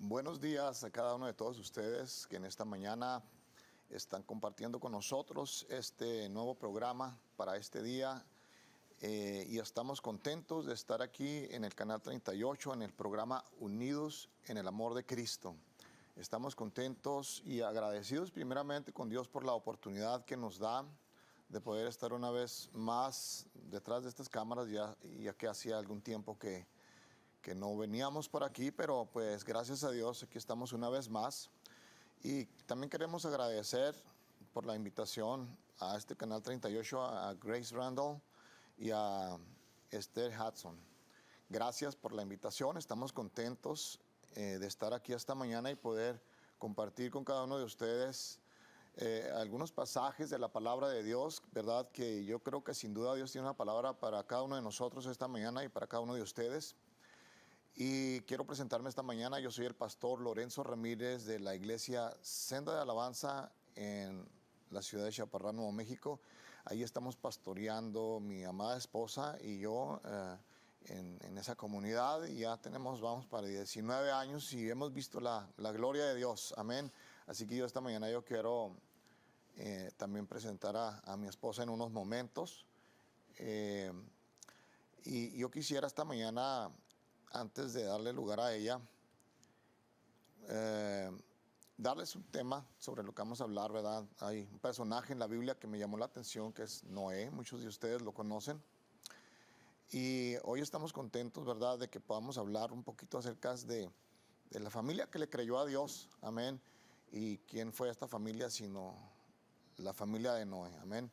Buenos días a cada uno de todos ustedes que en esta mañana están compartiendo con nosotros este nuevo programa para este día. Y estamos contentos de estar aquí en el canal 38, en el programa Unidos en el Amor de Cristo. Estamos contentos y agradecidos primeramente con Dios por la oportunidad que nos da de poder estar una vez más detrás de estas cámaras, ya que hacía algún tiempo que no veníamos por aquí, pero pues gracias a Dios aquí estamos una vez más. Y también queremos agradecer por la invitación a este canal 38, a Grace Randall y a Esther Hudson. Gracias por la invitación, estamos contentos de estar aquí esta mañana y poder compartir con cada uno de ustedes algunos pasajes de la palabra de Dios, ¿verdad? Que yo creo que sin duda Dios tiene una palabra para cada uno de nosotros esta mañana y para cada uno de ustedes. Y quiero presentarme esta mañana. Yo soy el pastor Lorenzo Ramírez de la iglesia Senda de Alabanza en la ciudad de Chaparral, Nuevo México. Ahí estamos pastoreando mi amada esposa y yo en esa comunidad. Y ya vamos para 19 años y hemos visto la gloria de Dios. Amén. Así que yo esta mañana yo quiero también presentar a mi esposa en unos momentos. Y yo quisiera esta mañana, antes de darle lugar a ella, darles un tema sobre lo que vamos a hablar, ¿verdad? Hay un personaje en la Biblia que me llamó la atención, que es Noé. Muchos de ustedes lo conocen. Y hoy estamos contentos, ¿verdad?, de que podamos hablar un poquito acerca de la familia que le creyó a Dios. Amén. Y quién fue esta familia sino la familia de Noé. Amén.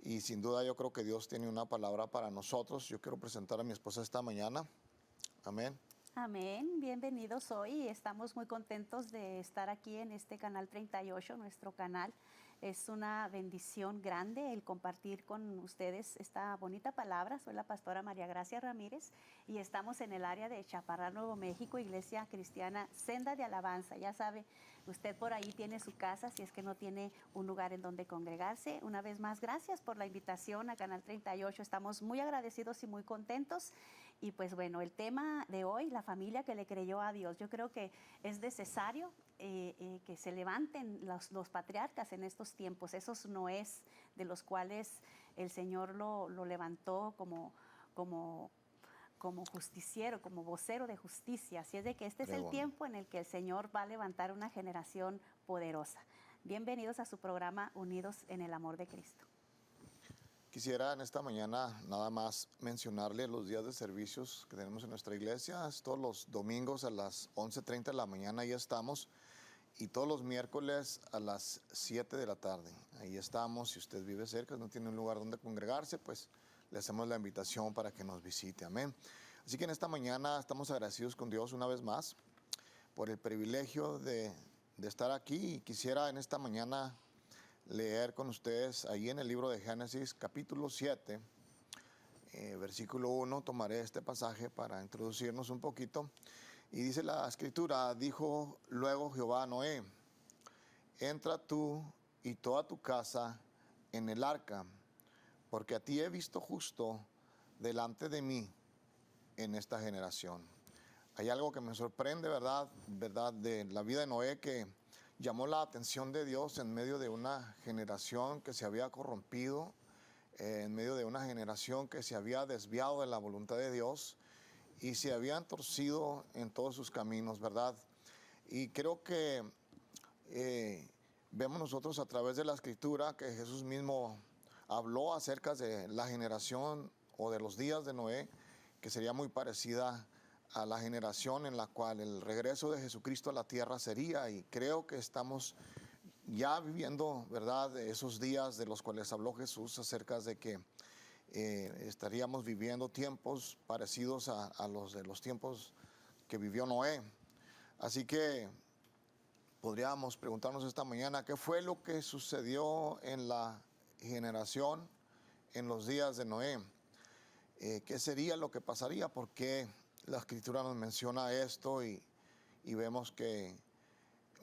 Y sin duda yo creo que Dios tiene una palabra para nosotros. Yo quiero presentar a mi esposa esta mañana. Amén. Amén, bienvenidos hoy. Estamos muy contentos de estar aquí en este canal 38, nuestro canal. Es una bendición grande el compartir con ustedes esta bonita palabra. Soy la pastora María Gracia Ramírez y estamos en el área de Chaparral, Nuevo México, Iglesia Cristiana Senda de Alabanza. Ya sabe, usted por ahí tiene su casa, si es que no tiene un lugar en donde congregarse. Una vez más, gracias por la invitación a Canal 38. Estamos muy agradecidos y muy contentos. Y pues bueno, el tema de hoy, la familia que le creyó a Dios. Yo creo que es necesario que se levanten los patriarcas en estos tiempos, esos Noés de los cuales el Señor lo levantó como justiciero, como vocero de justicia. Así es de que este es el tiempo en el que el Señor va a levantar una generación poderosa. Bienvenidos a su programa Unidos en el Amor de Cristo. Quisiera en esta mañana nada más mencionarle los días de servicios que tenemos en nuestra iglesia. Todos los domingos a las 11:30 de la mañana ahí estamos, y todos los miércoles a las 7 de la tarde. Ahí estamos. Si usted vive cerca, no tiene un lugar donde congregarse, pues le hacemos la invitación para que nos visite. Amén. Así que en esta mañana estamos agradecidos con Dios una vez más por el privilegio de estar aquí, y quisiera en esta mañana leer con ustedes ahí en el libro de Génesis, capítulo 7, versículo 1. Tomaré este pasaje para introducirnos un poquito. Y dice la escritura: dijo luego Jehová a Noé: entra tú y toda tu casa en el arca, porque a ti he visto justo delante de mí en esta generación. Hay algo que me sorprende, ¿verdad? De la vida de Noé, que llamó la atención de Dios en medio de una generación que se había corrompido, en medio de una generación que se había desviado de la voluntad de Dios y se habían torcido en todos sus caminos, ¿verdad? Y creo que vemos nosotros a través de la escritura que Jesús mismo habló acerca de la generación o de los días de Noé, que sería muy parecida a la generación en la cual el regreso de Jesucristo a la tierra sería. Y creo que estamos ya viviendo, ¿verdad?, esos días de los cuales habló Jesús acerca de que estaríamos viviendo tiempos parecidos a los de los tiempos que vivió Noé. Así que podríamos preguntarnos esta mañana: ¿qué fue lo que sucedió en la generación en los días de Noé? ¿Qué sería lo que pasaría? Porque la escritura nos menciona esto, y vemos que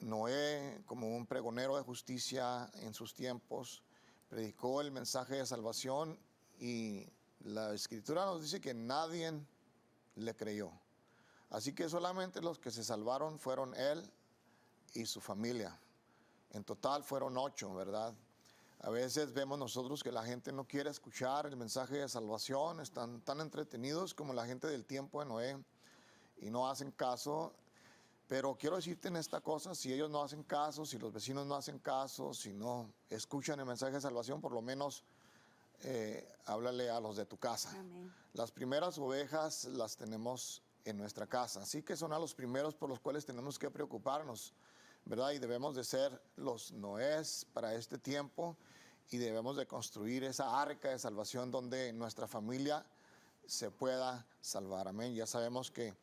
Noé, como un pregonero de justicia en sus tiempos, predicó el mensaje de salvación, y la escritura nos dice que nadie le creyó. Así que solamente los que se salvaron fueron él y su familia. En total fueron 8, ¿verdad? A veces vemos nosotros que la gente no quiere escuchar el mensaje de salvación, están tan entretenidos como la gente del tiempo de Noé y no hacen caso. Pero quiero decirte en esta cosa, si ellos no hacen caso, si los vecinos no hacen caso, si no escuchan el mensaje de salvación, por lo menos háblale a los de tu casa. Amén. Las primeras ovejas las tenemos en nuestra casa, así que son a los primeros por los cuales tenemos que preocuparnos, ¿verdad? Y debemos de ser los Noés para este tiempo y debemos de construir esa arca de salvación donde nuestra familia se pueda salvar. Amén. Ya sabemos que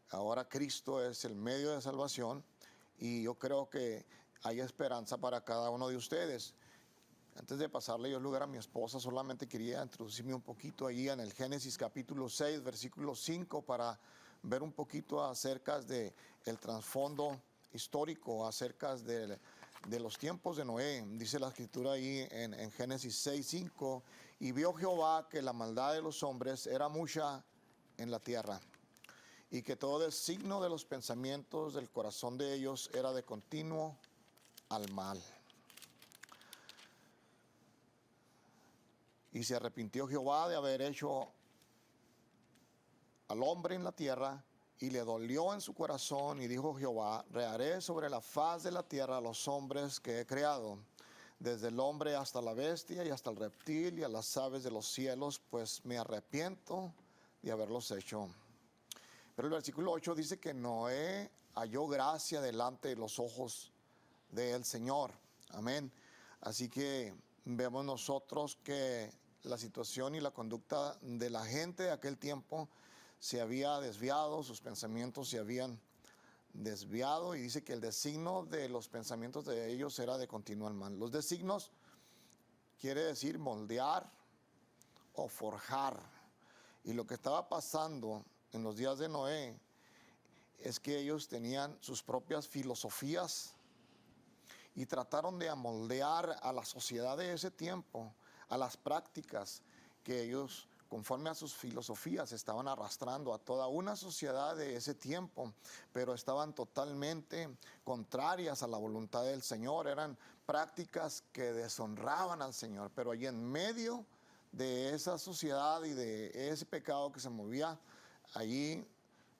ahora Cristo es el medio de salvación y yo creo que hay esperanza para cada uno de ustedes. Antes de pasarle yo el lugar a mi esposa, solamente quería introducirme un poquito ahí en el Génesis capítulo 6, versículo 5, para ver un poquito acerca del trasfondo histórico, acerca de los tiempos de Noé. Dice la escritura ahí en Génesis 6, 5, y vio Jehová que la maldad de los hombres era mucha en la tierra, y que todo el signo de los pensamientos del corazón de ellos era de continuo al mal. Y se arrepintió Jehová de haber hecho al hombre en la tierra, y le dolió en su corazón, y dijo Jehová, reharé sobre la faz de la tierra a los hombres que he creado, desde el hombre hasta la bestia y hasta el reptil y a las aves de los cielos, pues me arrepiento de haberlos hecho. Pero el versículo 8 dice que Noé halló gracia delante de los ojos del Señor. Amén. Así que vemos nosotros que la situación y la conducta de la gente de aquel tiempo se había desviado, sus pensamientos se habían desviado, y dice que el designio de los pensamientos de ellos era de continuo al mal. Los designios quiere decir moldear o forjar. Y lo que estaba pasando en los días de Noé es que ellos tenían sus propias filosofías y trataron de amoldear a la sociedad de ese tiempo, a las prácticas que ellos, conforme a sus filosofías, estaban arrastrando a toda una sociedad de ese tiempo, pero estaban totalmente contrarias a la voluntad del Señor. Eran prácticas que deshonraban al Señor, pero allí en medio de esa sociedad y de ese pecado que se movía, allí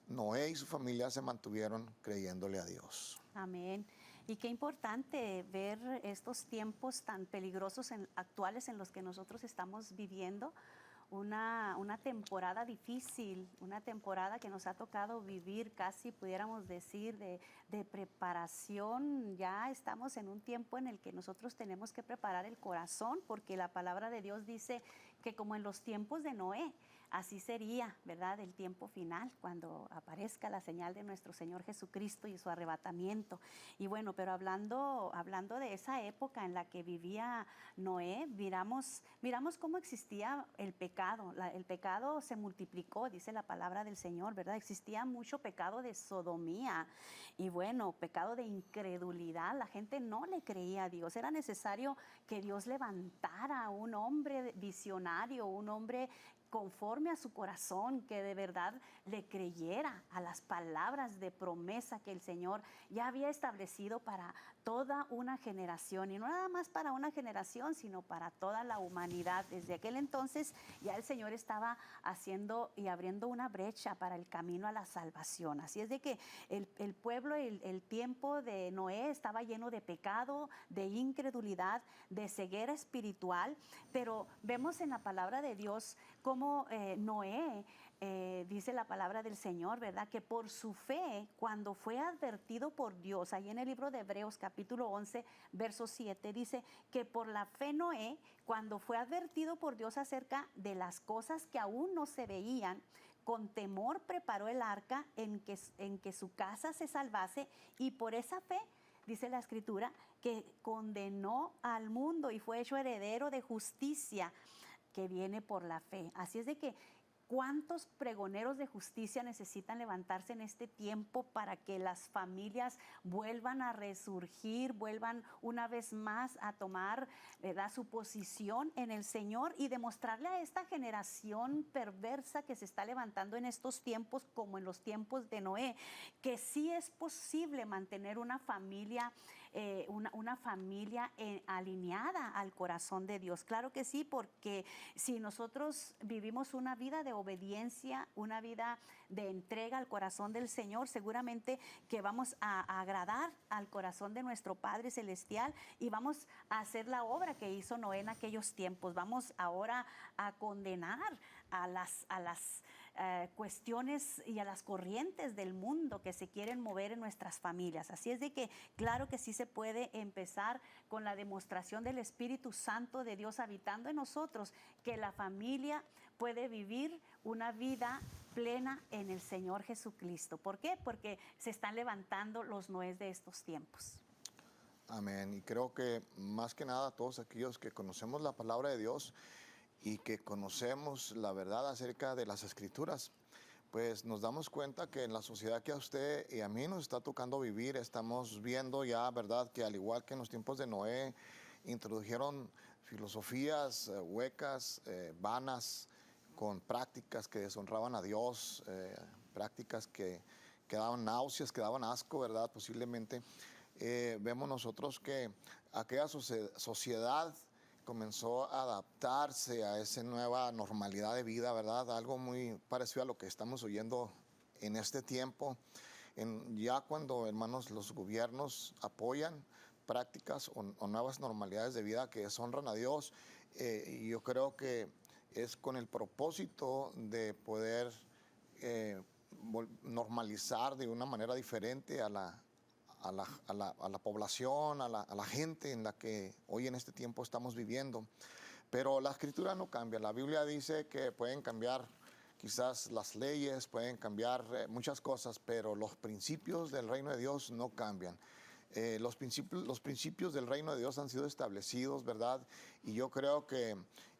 Noé y su familia se mantuvieron creyéndole a Dios. Amén. Y qué importante ver estos tiempos tan peligrosos actuales en los que nosotros estamos viviendo. Una temporada difícil, una temporada que nos ha tocado vivir casi, pudiéramos decir, de preparación. Ya estamos en un tiempo en el que nosotros tenemos que preparar el corazón, porque la palabra de Dios dice que como en los tiempos de Noé, así sería, ¿verdad?, el tiempo final, cuando aparezca la señal de nuestro Señor Jesucristo y su arrebatamiento. Y bueno, pero hablando de esa época en la que vivía Noé, miramos cómo existía el pecado. El pecado se multiplicó, dice la palabra del Señor, ¿verdad? Existía mucho pecado de sodomía y bueno, pecado de incredulidad. La gente no le creía a Dios. Era necesario que Dios levantara a un hombre visionario, un hombre conforme a su corazón, que de verdad le creyera a las palabras de promesa que el Señor ya había establecido para toda una generación, y no nada más para una generación, sino para toda la humanidad. Desde aquel entonces ya el Señor estaba haciendo y abriendo una brecha para el camino a la salvación. Así es de que el pueblo, el tiempo de Noé estaba lleno de pecado, de incredulidad, de ceguera espiritual, pero vemos en la palabra de Dios cómo Noé, dice la palabra del Señor, ¿verdad?, que por su fe, cuando fue advertido por Dios, ahí en el libro de Hebreos capítulo 11, verso 7, dice que por la fe Noé, cuando fue advertido por Dios acerca de las cosas que aún no se veían, con temor preparó el arca en que su casa se salvase, y por esa fe, dice la escritura, que condenó al mundo y fue hecho heredero de justicia que viene por la fe. Así es de que ¿Cuántos pregoneros de justicia necesitan levantarse en este tiempo para que las familias vuelvan a resurgir, vuelvan una vez más a tomar, ¿verdad?, su posición en el Señor y demostrarle a esta generación perversa que se está levantando en estos tiempos, como en los tiempos de Noé, que sí es posible mantener una familia alineada al corazón de Dios? Claro que sí, porque si nosotros vivimos una vida de obediencia, una vida de entrega al corazón del Señor, seguramente que vamos a agradar al corazón de nuestro Padre Celestial y vamos a hacer la obra que hizo Noé en aquellos tiempos. Vamos ahora a condenar a las cuestiones y a las corrientes del mundo que se quieren mover en nuestras familias. Así es de que claro que sí se puede empezar con la demostración del Espíritu Santo de Dios habitando en nosotros, que la familia puede vivir una vida plena en el Señor Jesucristo. ¿Por qué? Porque se están levantando los Noés de estos tiempos. Amén. Y creo que más que nada todos aquellos que conocemos la palabra de Dios y que conocemos la verdad acerca de las Escrituras, pues nos damos cuenta que en la sociedad que a usted y a mí nos está tocando vivir, estamos viendo ya, ¿verdad?, que al igual que en los tiempos de Noé, introdujeron filosofías huecas, vanas, con prácticas que deshonraban a Dios, prácticas que daban náuseas, que daban asco, ¿verdad?, posiblemente. Vemos nosotros que aquella sociedad comenzó a adaptarse a esa nueva normalidad de vida, ¿verdad? Algo muy parecido a lo que estamos oyendo en este tiempo, ya cuando, hermanos, los gobiernos apoyan prácticas o nuevas normalidades de vida que deshonran a Dios. Y yo creo que es con el propósito de poder normalizar de una manera diferente a la población, a la gente en la que hoy en este tiempo estamos viviendo. Pero la Escritura no cambia. La Biblia dice que pueden cambiar quizás las leyes, pueden cambiar muchas cosas, pero los principios del reino de Dios no cambian. Los principios del reino de Dios han sido establecidos, ¿verdad? Y yo creo que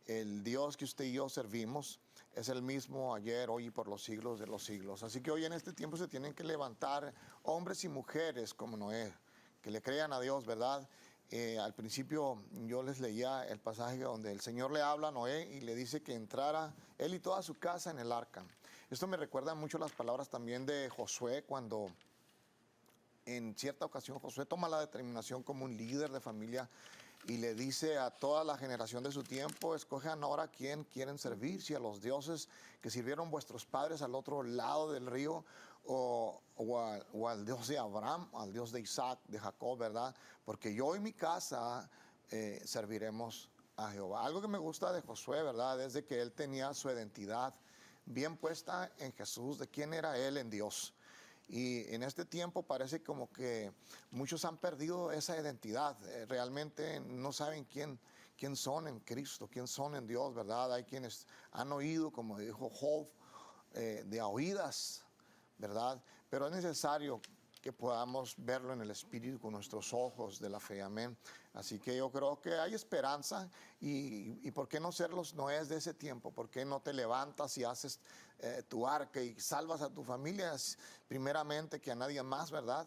el Dios que usted y yo servimos es el mismo ayer, hoy y por los siglos de los siglos. Así que hoy en este tiempo se tienen que levantar hombres y mujeres como Noé, que le crean a Dios, ¿verdad? Al principio yo les leía el pasaje donde el Señor le habla a Noé y le dice que entrara él y toda su casa en el arca. Esto me recuerda mucho las palabras también de Josué, cuando en cierta ocasión Josué toma la determinación como un líder de familia y le dice a toda la generación de su tiempo: escojan ahora a quién quieren servir, si a los dioses que sirvieron vuestros padres al otro lado del río, o al Dios de Abraham, al Dios de Isaac, de Jacob, ¿verdad? Porque yo y mi casa serviremos a Jehová. Algo que me gusta de Josué, ¿verdad?, es de que él tenía su identidad bien puesta en Jesús, de quién era él en Dios. Y en este tiempo parece como que muchos han perdido esa identidad. Realmente no saben quién son en Cristo, quién son en Dios, ¿verdad? Hay quienes han oído, como dijo Job, de a oídas, ¿verdad? Pero es necesario que podamos verlo en el Espíritu con nuestros ojos de la fe, amén. Así que yo creo que hay esperanza y ¿por qué no ser los Noés de ese tiempo? ¿Por qué no te levantas y haces tu arca y salvas a tu familia primeramente que a nadie más, ¿verdad?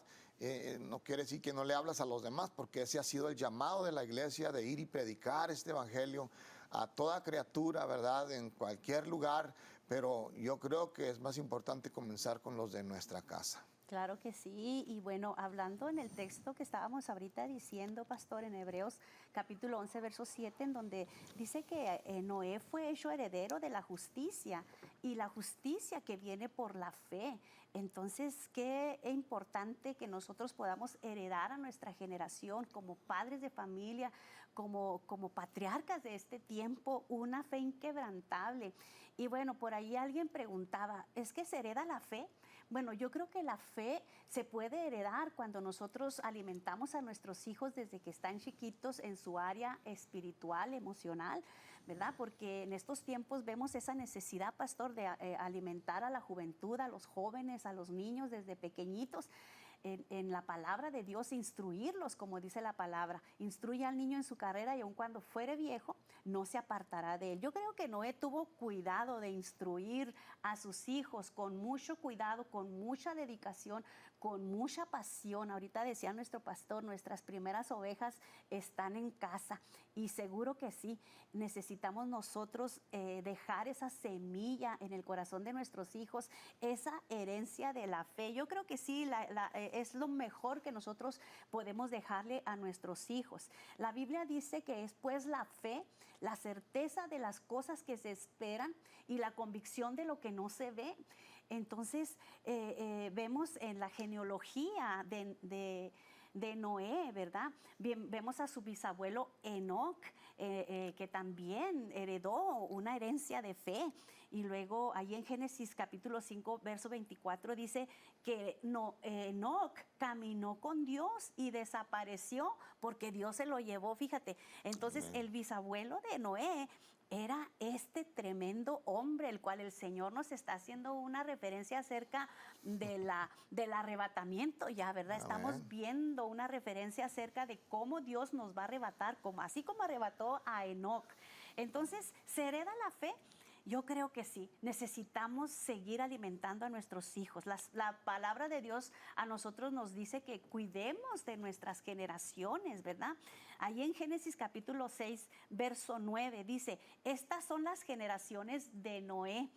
No quiere decir que no le hablas a los demás, porque ese ha sido el llamado de la iglesia, de ir y predicar este evangelio a toda criatura, ¿verdad?, en cualquier lugar. Pero yo creo que es más importante comenzar con los de nuestra casa. Claro que sí, y bueno, hablando en el texto que estábamos ahorita diciendo, pastor, en Hebreos capítulo 11, verso 7, en donde dice que Noé fue hecho heredero de la justicia, y la justicia que viene por la fe. Entonces, qué importante que nosotros podamos heredar a nuestra generación como padres de familia, como patriarcas de este tiempo, una fe inquebrantable. Y bueno, por ahí alguien preguntaba, ¿es que se hereda la fe? Bueno, yo creo que la fe se puede heredar cuando nosotros alimentamos a nuestros hijos desde que están chiquitos en su área espiritual, emocional, ¿verdad? Porque en estos tiempos vemos esa necesidad, pastor, de alimentar a la juventud, a los jóvenes, a los niños desde pequeñitos. en la palabra de Dios, instruirlos, como dice la palabra. Instruye al niño en su carrera y aun cuando fuere viejo, no se apartará de él. Yo creo que Noé tuvo cuidado de instruir a sus hijos con mucho cuidado, con mucha dedicación, con mucha pasión. Ahorita decía nuestro pastor, nuestras primeras ovejas están en casa, y seguro que sí, necesitamos nosotros dejar esa semilla en el corazón de nuestros hijos, esa herencia de la fe. Yo creo que sí, es lo mejor que nosotros podemos dejarle a nuestros hijos. La Biblia dice que es pues la fe, la certeza de las cosas que se esperan y la convicción de lo que no se ve. Entonces, vemos en la genealogía de Noé, ¿verdad? Bien, vemos a su bisabuelo Enoc, que también heredó una herencia de fe. Y luego ahí en Génesis capítulo 5, verso 24 dice que Enoc caminó con Dios y desapareció porque Dios se lo llevó, fíjate. Entonces, Amén. el bisabuelo de Noé era este tremendo hombre, el cual el Señor nos está haciendo una referencia acerca del arrebatamiento ya, ¿verdad? Estamos Amén. viendo una referencia acerca de cómo Dios nos va a arrebatar, así como arrebató a Enoc. Entonces, ¿se hereda la fe? Yo creo que sí, necesitamos seguir alimentando a nuestros hijos. La palabra de Dios a nosotros nos dice que cuidemos de nuestras generaciones, ¿verdad? Ahí en Génesis capítulo 6, verso 9 dice, estas son las generaciones de Noé.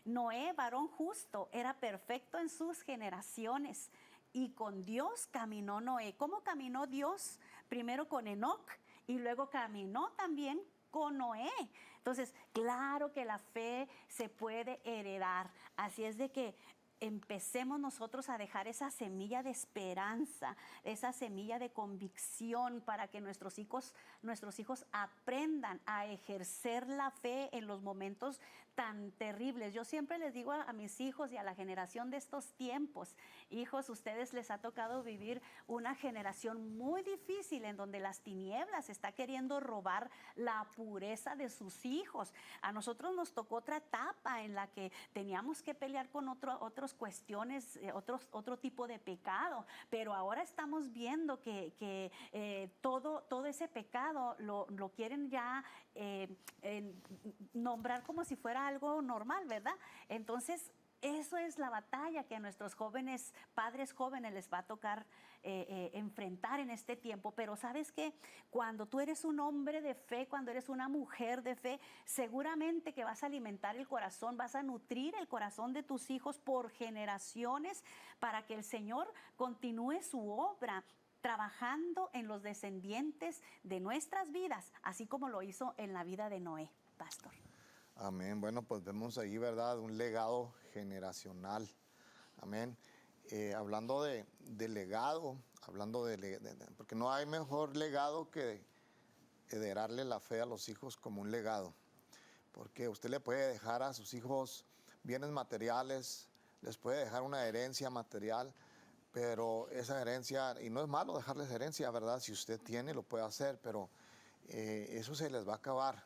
Noé, varón justo, era perfecto en sus generaciones, y con Dios caminó Noé. ¿Cómo caminó Dios? Primero con Enoc y luego caminó también con Noé. Entonces, claro que la fe se puede heredar. Así es de que empecemos nosotros a dejar esa semilla de esperanza, esa semilla de convicción, para que nuestros hijos aprendan a ejercer la fe en los momentos tan terribles. Yo siempre les digo a mis hijos y a la generación de estos tiempos, hijos, ustedes les ha tocado vivir una generación muy difícil en donde las tinieblas está queriendo robar la pureza de sus hijos. A nosotros nos tocó otra etapa en la que teníamos que pelear con otras cuestiones, otro tipo de pecado, pero ahora estamos viendo que todo ese pecado lo quieren ya nombrar como si fuera algo normal, ¿verdad? Entonces, eso es la batalla que a nuestros jóvenes, padres jóvenes, les va a tocar enfrentar en este tiempo. Pero ¿sabes qué? Cuando tú eres un hombre de fe, cuando eres una mujer de fe, seguramente que vas a alimentar el corazón, vas a nutrir el corazón de tus hijos por generaciones, para que el Señor continúe su obra trabajando en los descendientes de nuestras vidas, así como lo hizo en la vida de Noé, pastor. Amén. Bueno, pues vemos ahí, ¿verdad? Un legado generacional. Amén. Hablando de legado, porque no hay mejor legado que heredarle la fe a los hijos como un legado. Porque usted le puede dejar a sus hijos bienes materiales, les puede dejar una herencia material, pero esa herencia, y no es malo dejarles herencia, ¿verdad? Si usted tiene, lo puede hacer, pero eso se les va a acabar.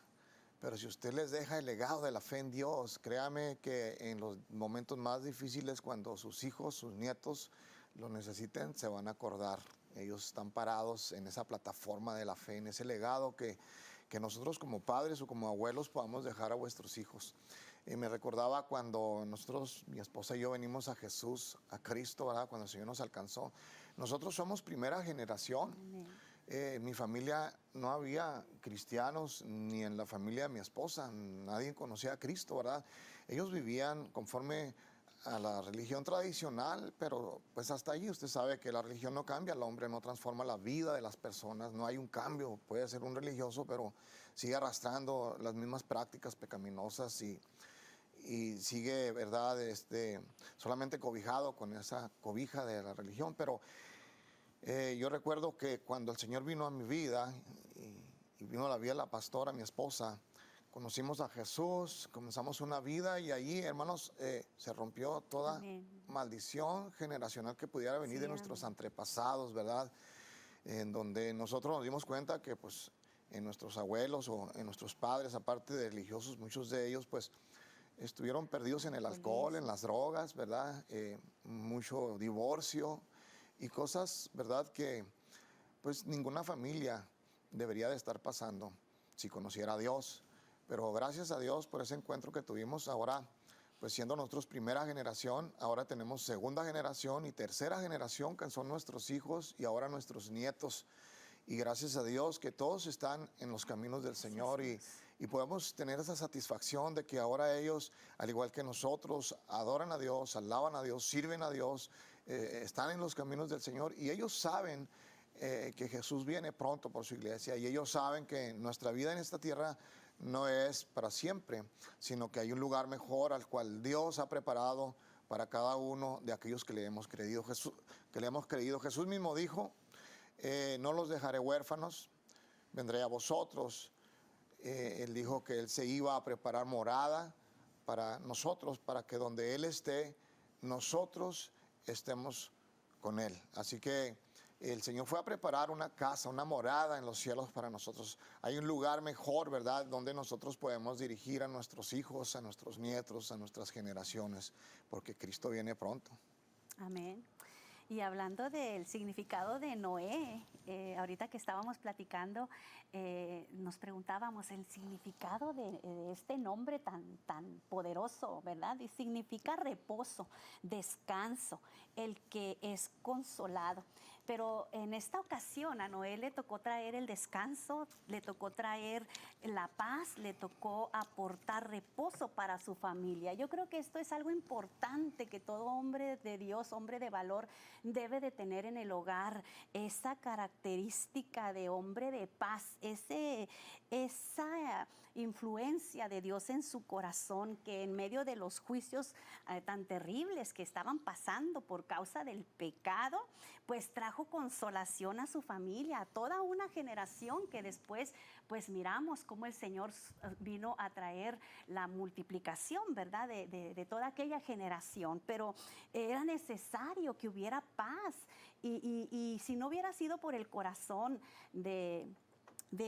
Pero si usted les deja el legado de la fe en Dios, créame que en los momentos más difíciles, cuando sus hijos, sus nietos lo necesiten, se van a acordar. Ellos están parados en esa plataforma de la fe, en ese legado que nosotros como padres o como abuelos podamos dejar a vuestros hijos. Me recordaba cuando nosotros, mi esposa y yo, venimos a Jesús, a Cristo, ¿verdad? Cuando el Señor nos alcanzó. Nosotros somos primera generación. Amén. En mi familia no había cristianos, ni en la familia de mi esposa, nadie conocía a Cristo, ¿verdad? Ellos vivían conforme a la religión tradicional, pero pues hasta allí usted sabe que la religión no cambia, el hombre no transforma la vida de las personas, no hay un cambio, puede ser un religioso, pero sigue arrastrando las mismas prácticas pecaminosas y sigue, ¿verdad?, solamente cobijado con esa cobija de la religión, pero yo recuerdo que cuando el Señor vino a mi vida y vino a la vida de la pastora, mi esposa, conocimos a Jesús, comenzamos una vida y allí, hermanos, se rompió toda Amén. maldición generacional que pudiera venir Sí, de nuestros amén. antepasados, ¿verdad? En donde nosotros nos dimos cuenta que pues en nuestros abuelos o en nuestros padres, aparte de religiosos, muchos de ellos pues estuvieron perdidos en el alcohol, en las drogas, ¿verdad? Mucho divorcio. y cosas, ¿verdad?, que pues ninguna familia debería de estar pasando si conociera a Dios. Pero gracias a Dios por ese encuentro que tuvimos ahora, pues siendo nosotros primera generación, ahora tenemos segunda generación y tercera generación, que son nuestros hijos y ahora nuestros nietos. Y gracias a Dios que todos están en los caminos del Señor y podemos tener esa satisfacción de que ahora ellos, al igual que nosotros, adoran a Dios, alaban a Dios, sirven a Dios, están en los caminos del Señor y ellos saben que Jesús viene pronto por su iglesia y ellos saben que nuestra vida en esta tierra no es para siempre, sino que hay un lugar mejor al cual Dios ha preparado para cada uno de aquellos que le hemos creído. Jesús mismo dijo, no los dejaré huérfanos, vendré a vosotros. Él dijo que Él se iba a preparar morada para nosotros, para que donde Él esté, nosotros estemos con Él. Así que el Señor fue a preparar una casa, una morada en los cielos para nosotros. Hay un lugar mejor, ¿verdad?, donde nosotros podemos dirigir a nuestros hijos, a nuestros nietos, a nuestras generaciones, porque Cristo viene pronto. Amén. Y hablando del significado de Noé, ahorita que estábamos platicando, nos preguntábamos el significado de este nombre tan poderoso, ¿verdad? Y significa reposo, descanso, el que es consolado. Pero en esta ocasión a Noé le tocó traer el descanso, le tocó traer la paz, le tocó aportar reposo para su familia. Yo creo que esto es algo importante que todo hombre de Dios, hombre de valor, debe de tener en el hogar, esa característica de hombre de paz, esa influencia de Dios en su corazón, que en medio de los juicios tan terribles que estaban pasando por causa del pecado, pues trajo consolación a su familia, a toda una generación que después pues miramos cómo el Señor vino a traer la multiplicación, ¿verdad?, de toda aquella generación. Pero era necesario que hubiera paz y si no hubiera sido por el corazón de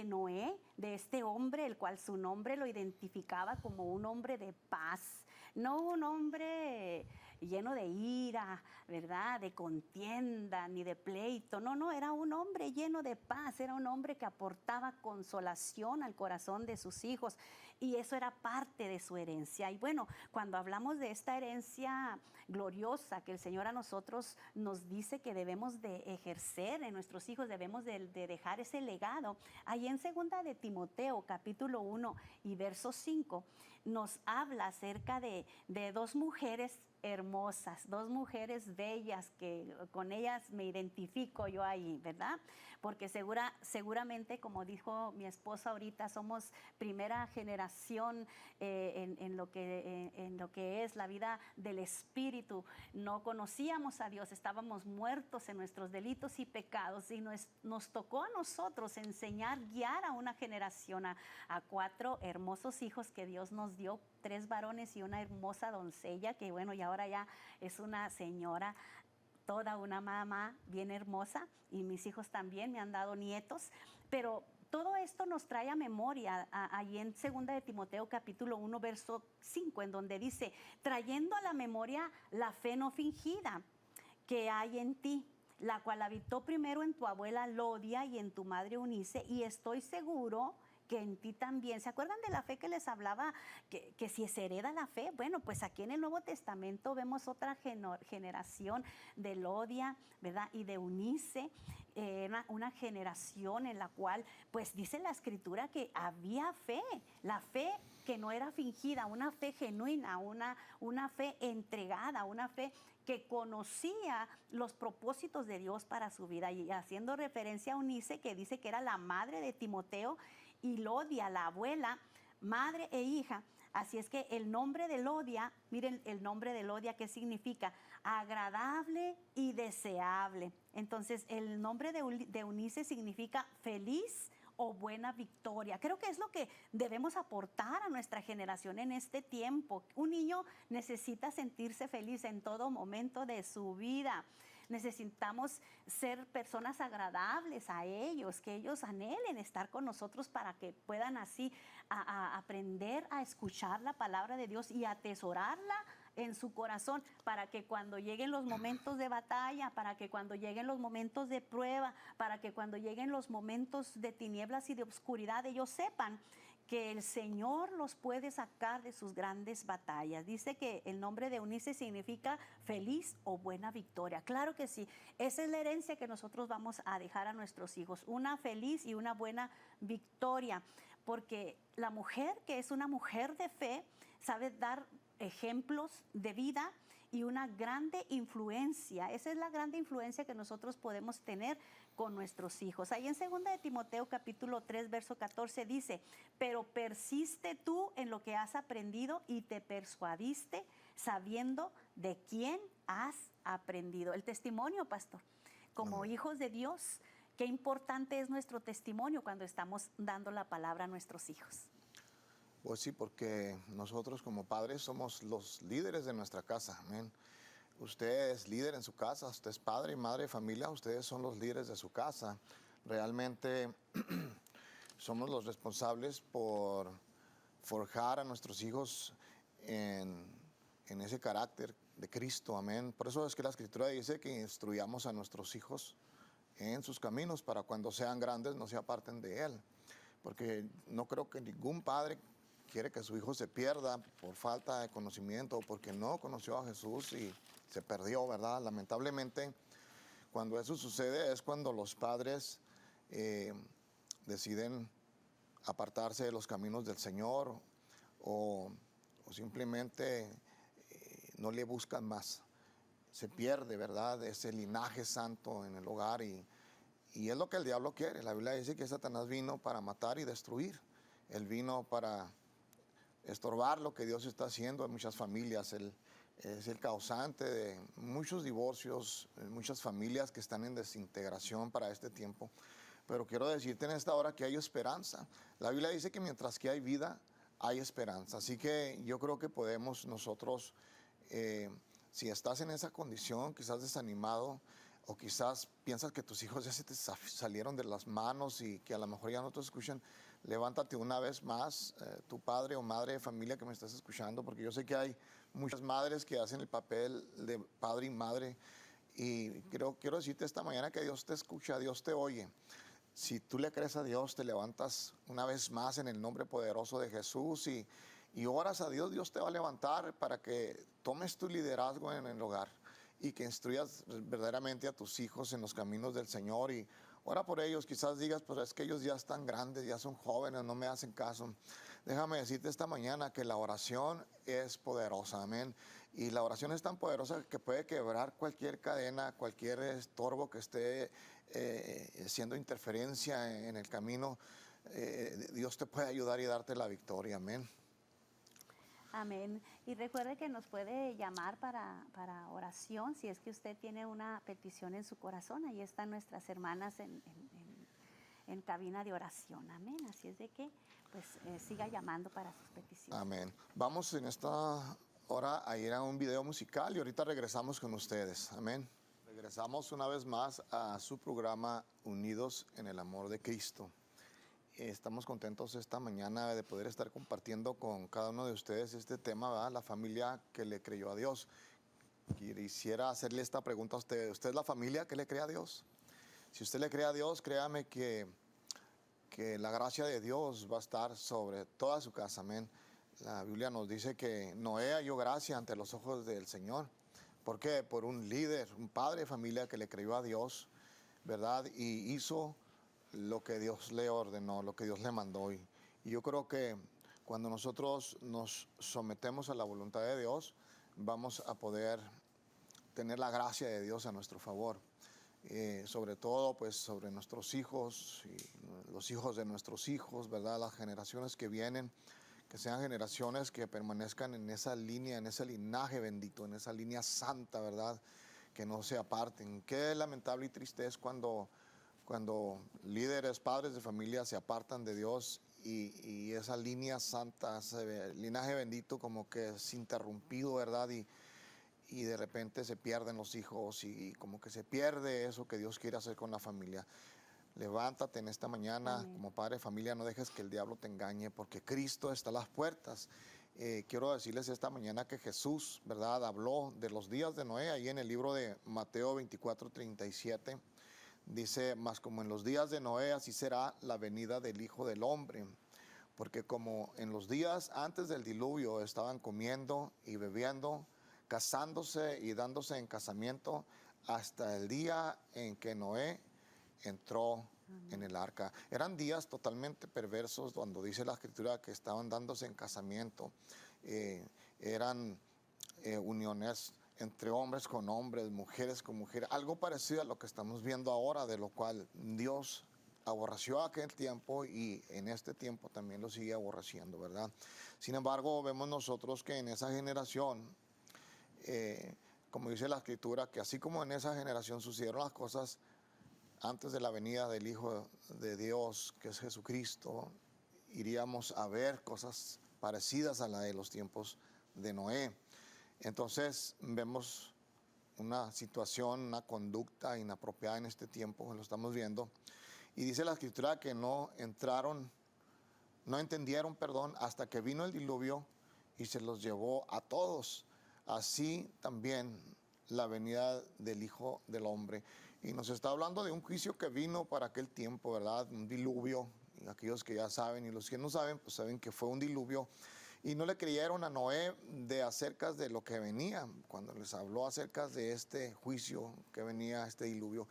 Noé, de este hombre, el cual su nombre lo identificaba como un hombre de paz, no un hombre lleno de ira, ¿verdad?, de contienda, ni de pleito. No, era un hombre lleno de paz, era un hombre que aportaba consolación al corazón de sus hijos y eso era parte de su herencia. Y bueno, cuando hablamos de esta herencia gloriosa que el Señor a nosotros nos dice que debemos de ejercer en nuestros hijos, debemos de dejar ese legado, ahí en 2 de Timoteo capítulo 1 y verso 5 nos habla acerca de dos mujeres hermosas, dos mujeres bellas, que con ellas me identifico yo ahí, ¿verdad? Porque seguramente, como dijo mi esposa ahorita, somos primera generación en lo que es la vida del Espíritu. No conocíamos a Dios, estábamos muertos en nuestros delitos y pecados y nos tocó a nosotros enseñar, guiar a una generación, a 4 hermosos hijos que Dios nos dio, 3 varones y una hermosa doncella, que bueno, y ahora ya es una señora, toda una mamá bien hermosa, y mis hijos también me han dado nietos. Pero todo esto nos trae a memoria allí en 2 de Timoteo capítulo 1 verso 5, en donde dice, trayendo a la memoria la fe no fingida que hay en ti, la cual habitó primero en tu abuela Lodia y en tu madre Eunice, y estoy seguro que en ti también. ¿Se acuerdan de la fe que les hablaba? Que si se hereda la fe. Bueno, pues aquí en el Nuevo Testamento vemos otra generación de Lodia, ¿verdad?, y de Eunice, una generación en la cual, pues dice la Escritura que había fe, la fe que no era fingida, una fe genuina, una fe entregada, una fe que conocía los propósitos de Dios para su vida. Y haciendo referencia a Eunice, que dice que era la madre de Timoteo, y Lodia, la abuela, madre e hija. Así es que el nombre de Lodia, miren el nombre de Lodia, ¿qué significa? Agradable y deseable. Entonces, el nombre de Eunice significa feliz o buena victoria. Creo que es lo que debemos aportar a nuestra generación en este tiempo. Un niño necesita sentirse feliz en todo momento de su vida. Necesitamos ser personas agradables a ellos, que ellos anhelen estar con nosotros para que puedan así aprender a escuchar la palabra de Dios y atesorarla en su corazón, para que cuando lleguen los momentos de batalla, para que cuando lleguen los momentos de prueba, para que cuando lleguen los momentos de tinieblas y de oscuridad, ellos sepan que el Señor los puede sacar de sus grandes batallas. Dice que el nombre de Eunice significa feliz o buena victoria. Claro que sí, esa es la herencia que nosotros vamos a dejar a nuestros hijos, una feliz y una buena victoria, porque la mujer que es una mujer de fe sabe dar ejemplos de vida y una grande influencia. Esa es la grande influencia que nosotros podemos tener con nuestros hijos. Ahí en 2 de Timoteo capítulo 3 verso 14 dice: pero persiste tú en lo que has aprendido y te persuadiste sabiendo de quién has aprendido. El testimonio, pastor, como hijos de Dios, qué importante es nuestro testimonio cuando estamos dando la palabra a nuestros hijos. Pues sí, porque nosotros como padres somos los líderes de nuestra casa, amén. Usted es líder en su casa, usted es padre y madre de familia, ustedes son los líderes de su casa. Realmente somos los responsables por forjar a nuestros hijos en ese carácter de Cristo, amén. Por eso es que la Escritura dice que instruyamos a nuestros hijos en sus caminos para cuando sean grandes no se aparten de él. Porque no creo que ningún padre quiere que su hijo se pierda por falta de conocimiento o porque no conoció a Jesús y se perdió, ¿verdad? Lamentablemente, cuando eso sucede es cuando los padres deciden apartarse de los caminos del Señor o simplemente no le buscan más. Se pierde, ¿verdad?, ese linaje santo en el hogar y es lo que el diablo quiere. La Biblia dice que Satanás vino para matar y destruir. Él vino para estorbar lo que Dios está haciendo en muchas familias. Él es el causante de muchos divorcios, muchas familias que están en desintegración para este tiempo. Pero quiero decirte en esta hora que hay esperanza. La Biblia dice que mientras que hay vida, hay esperanza. Así que yo creo que podemos nosotros, si estás en esa condición, quizás desanimado, o quizás piensas que tus hijos ya se te salieron de las manos y que a lo mejor ya no te escuchan, levántate una vez más, tu padre o madre de familia que me estás escuchando, porque yo sé que hay muchas madres que hacen el papel de padre y madre, y quiero decirte esta mañana que Dios te escucha, Dios te oye. Si tú le crees a Dios, te levantas una vez más en el nombre poderoso de Jesús y oras a Dios, Dios te va a levantar para que tomes tu liderazgo en el hogar y que instruyas verdaderamente a tus hijos en los caminos del Señor y ora por ellos. Quizás digas, pues es que ellos ya están grandes, ya son jóvenes, no me hacen caso. Déjame decirte esta mañana que la oración es poderosa, amén. Y la oración es tan poderosa que puede quebrar cualquier cadena, cualquier estorbo que esté haciendo interferencia en el camino. Dios te puede ayudar y darte la victoria, amén. Amén. Y recuerde que nos puede llamar para oración si es que usted tiene una petición en su corazón. Ahí están nuestras hermanas en cabina de oración. Amén. Así es de que pues siga llamando para sus peticiones. Amén. Vamos en esta hora a ir a un video musical y ahorita regresamos con ustedes. Amén. Regresamos una vez más a su programa Unidos en el Amor de Cristo. Estamos contentos esta mañana de poder estar compartiendo con cada uno de ustedes este tema, ¿verdad? La familia que le creyó a Dios. Quisiera hacerle esta pregunta a usted. ¿Usted es la familia que le cree a Dios? Si usted le cree a Dios, créame que la gracia de Dios va a estar sobre toda su casa, amén. La Biblia nos dice que Noé halló gracia ante los ojos del Señor. ¿Por qué? Por un líder, un padre de familia que le creyó a Dios, ¿verdad? Y hizo lo que Dios le ordenó, lo que Dios le mandó. Y yo creo que cuando nosotros nos sometemos a la voluntad de Dios, vamos a poder tener la gracia de Dios a nuestro favor. Sobre todo, pues, sobre nuestros hijos y los hijos de nuestros hijos, ¿verdad? Las generaciones que vienen, que sean generaciones que permanezcan en esa línea, en ese linaje bendito, en esa línea santa, ¿verdad? Que no se aparten. Qué lamentable y triste es cuando líderes, padres de familia se apartan de Dios y esa línea santa, ese linaje bendito como que es interrumpido, ¿verdad? Y de repente se pierden los hijos y como que se pierde eso que Dios quiere hacer con la familia. Levántate en esta mañana, amén, como padre de familia, no dejes que el diablo te engañe, porque Cristo está a las puertas. quiero decirles esta mañana que Jesús, ¿verdad?, habló de los días de Noé, ahí en el libro de Mateo 24:37. Dice, mas como en los días de Noé, así será la venida del Hijo del Hombre. Porque como en los días antes del diluvio estaban comiendo y bebiendo, casándose y dándose en casamiento, hasta el día en que Noé entró en el arca. Eran días totalmente perversos cuando dice la Escritura que estaban dándose en casamiento. Eran uniones entre hombres con hombres, mujeres con mujeres, algo parecido a lo que estamos viendo ahora, de lo cual Dios aborreció aquel tiempo y en este tiempo también lo sigue aborreciendo, ¿verdad? Sin embargo, vemos nosotros que en esa generación, como dice la Escritura, que así como en esa generación sucedieron las cosas antes de la venida del Hijo de Dios, que es Jesucristo, iríamos a ver cosas parecidas a la de los tiempos de Noé. Entonces vemos una situación, una conducta inapropiada en este tiempo, lo estamos viendo. Y dice la Escritura que no entendieron, hasta que vino el diluvio y se los llevó a todos. Así también la venida del Hijo del Hombre. Y nos está hablando de un juicio que vino para aquel tiempo, ¿verdad? Un diluvio. Y aquellos que ya saben y los que no saben, pues saben que fue un diluvio. Y no le creyeron a Noé acerca de lo que venía, cuando les habló acerca de este juicio que venía, este diluvio.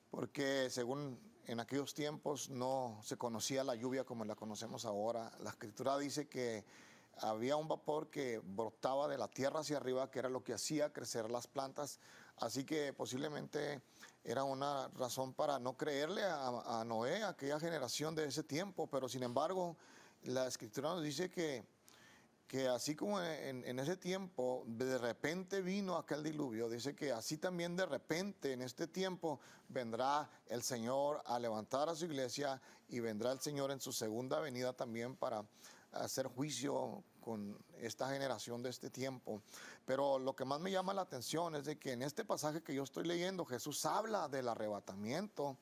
Porque según en aquellos tiempos no se conocía la lluvia como la conocemos ahora. La Escritura dice que había un vapor que brotaba de la tierra hacia arriba, que era lo que hacía crecer las plantas. Así que posiblemente era una razón para no creerle a Noé, a aquella generación de ese tiempo. Pero sin embargo, la Escritura nos dice que así como en ese tiempo de repente vino aquel diluvio, dice que así también de repente en este tiempo vendrá el Señor a levantar a su iglesia y vendrá el Señor en su segunda venida también para hacer juicio con esta generación de este tiempo. Pero lo que más me llama la atención es de que en este pasaje que yo estoy leyendo, Jesús habla del arrebatamiento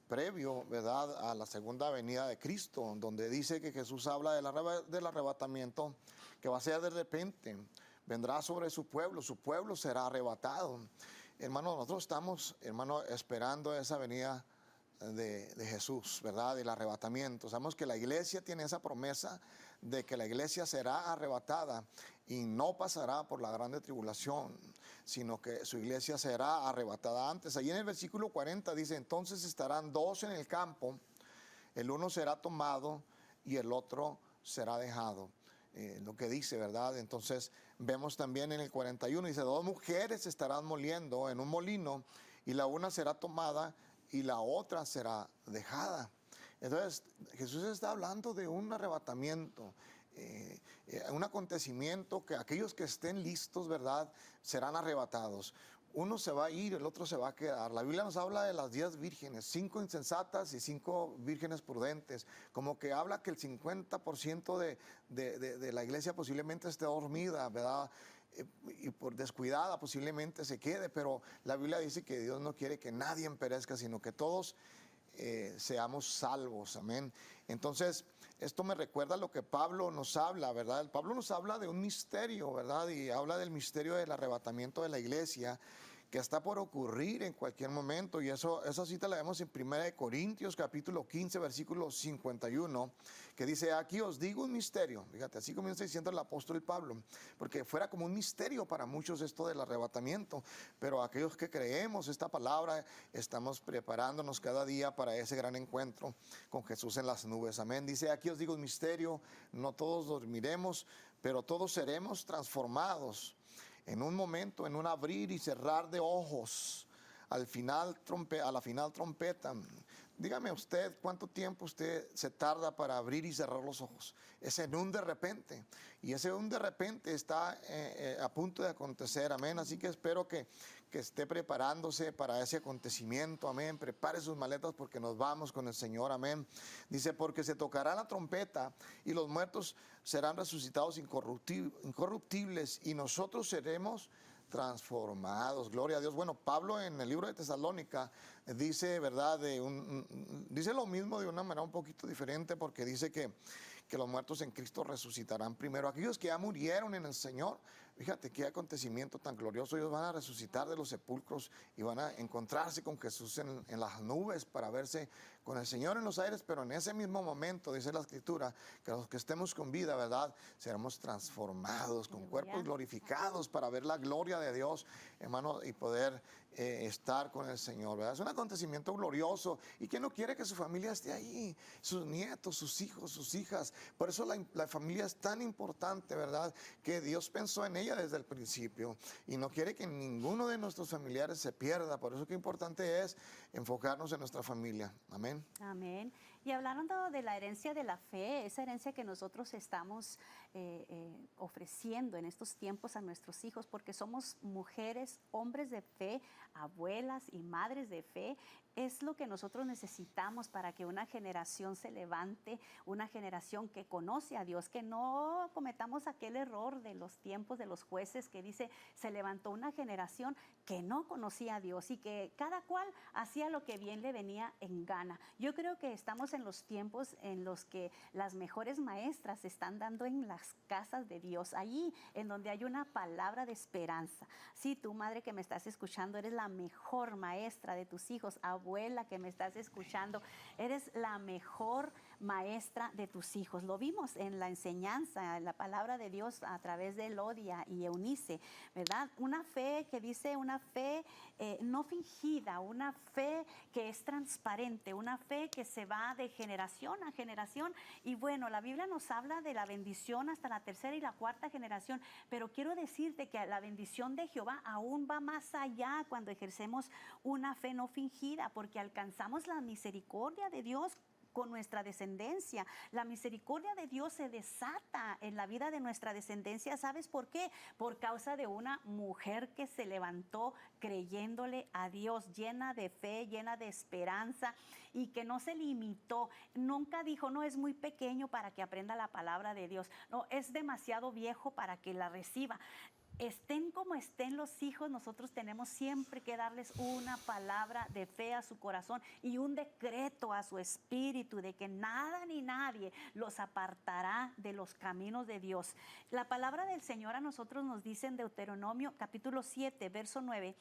previo, ¿verdad?, a la segunda venida de Cristo, donde dice que Jesús habla del arrebatamiento que va a ser de repente, vendrá sobre su pueblo será arrebatado. Hermano, nosotros estamos, hermano, esperando esa venida de Jesús, ¿verdad?, del arrebatamiento. Sabemos que la iglesia tiene esa promesa de que la iglesia será arrebatada y no pasará por la grande tribulación, sino que su iglesia será arrebatada antes. Allí en el versículo 40 dice, entonces estarán dos en el campo, el uno será tomado y el otro será dejado. Lo que dice, ¿verdad? Entonces vemos también en el 41, dice, dos mujeres estarán moliendo en un molino y la una será tomada y la otra será dejada. Entonces Jesús está hablando de un arrebatamiento, un acontecimiento que aquellos que estén listos, ¿verdad?, serán arrebatados. Uno se va a ir, el otro se va a quedar. La Biblia nos habla de las 10 vírgenes, 5 insensatas y 5 vírgenes prudentes. Como que habla que el 50% de la iglesia posiblemente esté dormida, ¿verdad? Y por descuidada posiblemente se quede. Pero la Biblia dice que Dios no quiere que nadie perezca, sino que todos seamos salvos. Amén. Entonces, esto me recuerda lo que Pablo nos habla, ¿verdad? Pablo nos habla de un misterio, ¿verdad? Y habla del misterio del arrebatamiento de la iglesia que está por ocurrir en cualquier momento. Y esa cita la vemos en 1 Corintios capítulo 15, versículo 51, que dice, aquí os digo un misterio. Fíjate, así comienza diciendo el apóstol Pablo, porque fuera como un misterio para muchos esto del arrebatamiento, pero aquellos que creemos esta palabra, estamos preparándonos cada día para ese gran encuentro con Jesús en las nubes. Amén. Dice, aquí os digo un misterio, no todos dormiremos, pero todos seremos transformados en un momento, en un abrir y cerrar de ojos, a la final trompeta. Dígame usted, ¿cuánto tiempo usted se tarda para abrir y cerrar los ojos? Es en un de repente. Y ese un de repente está a punto de acontecer, amén. Así que espero que esté preparándose para ese acontecimiento, amén. Prepare sus maletas porque nos vamos con el Señor, amén. Dice, porque se tocará la trompeta y los muertos serán resucitados incorruptibles y nosotros seremos transformados. Gloria a Dios. Bueno, Pablo en el libro de Tesalónica dice, ¿verdad? Dice lo mismo de una manera un poquito diferente, porque dice que que los muertos en Cristo resucitarán primero. Aquellos que ya murieron en el Señor, fíjate qué acontecimiento tan glorioso. Ellos van a resucitar de los sepulcros y van a encontrarse con Jesús en las nubes para verse con el Señor en los aires, pero en ese mismo momento, dice la Escritura, que los que estemos con vida, ¿verdad? Seremos transformados con cuerpos glorificados para ver la gloria de Dios, hermano, y poder estar con el Señor, ¿verdad? Es un acontecimiento glorioso. ¿Y quién no quiere que su familia esté ahí? Sus nietos, sus hijos, sus hijas. Por eso la familia es tan importante, ¿verdad? Que Dios pensó en ella desde el principio y no quiere que ninguno de nuestros familiares se pierda. Por eso qué importante es enfocarnos en nuestra familia. Amén. Amén. Y hablando de la herencia de la fe, esa herencia que nosotros estamos ofreciendo en estos tiempos a nuestros hijos, porque somos mujeres, hombres de fe, abuelas y madres de fe, es lo que nosotros necesitamos para que una generación se levante, una generación que conoce a Dios, que no cometamos aquel error de los tiempos de los jueces que dice, se levantó una generación que no conocía a Dios y que cada cual hacía lo que bien le venía en gana. Yo creo que estamos en los tiempos en los que las mejores maestras se están dando en las casas de Dios, allí en donde hay una palabra de esperanza. Sí, tú, madre que me estás escuchando, eres la mejor maestra de tus hijos. Abuela que me estás escuchando, eres la mejor maestra de tus hijos. Lo vimos en la enseñanza, en la palabra de Dios a través de Elodia y Eunice, ¿verdad? Una fe que dice, una fe no fingida, una fe que es transparente, una fe que se va de generación a generación. Y bueno, la Biblia nos habla de la bendición hasta la tercera y la cuarta generación, pero quiero decirte que la bendición de Jehová aún va más allá cuando ejercemos una fe no fingida, porque alcanzamos la misericordia de Dios con nuestra descendencia. La misericordia de Dios se desata en la vida de nuestra descendencia. ¿Sabes por qué? Por causa de una mujer que se levantó creyéndole a Dios, llena de fe, llena de esperanza, y que no se limitó. Nunca dijo, no, es muy pequeño para que aprenda la palabra de Dios. No, es demasiado viejo para que la reciba. Estén como estén los hijos, nosotros tenemos siempre que darles una palabra de fe a su corazón y un decreto a su espíritu de que nada ni nadie los apartará de los caminos de Dios. La palabra del Señor a nosotros nos dice en Deuteronomio capítulo 7, verso 9,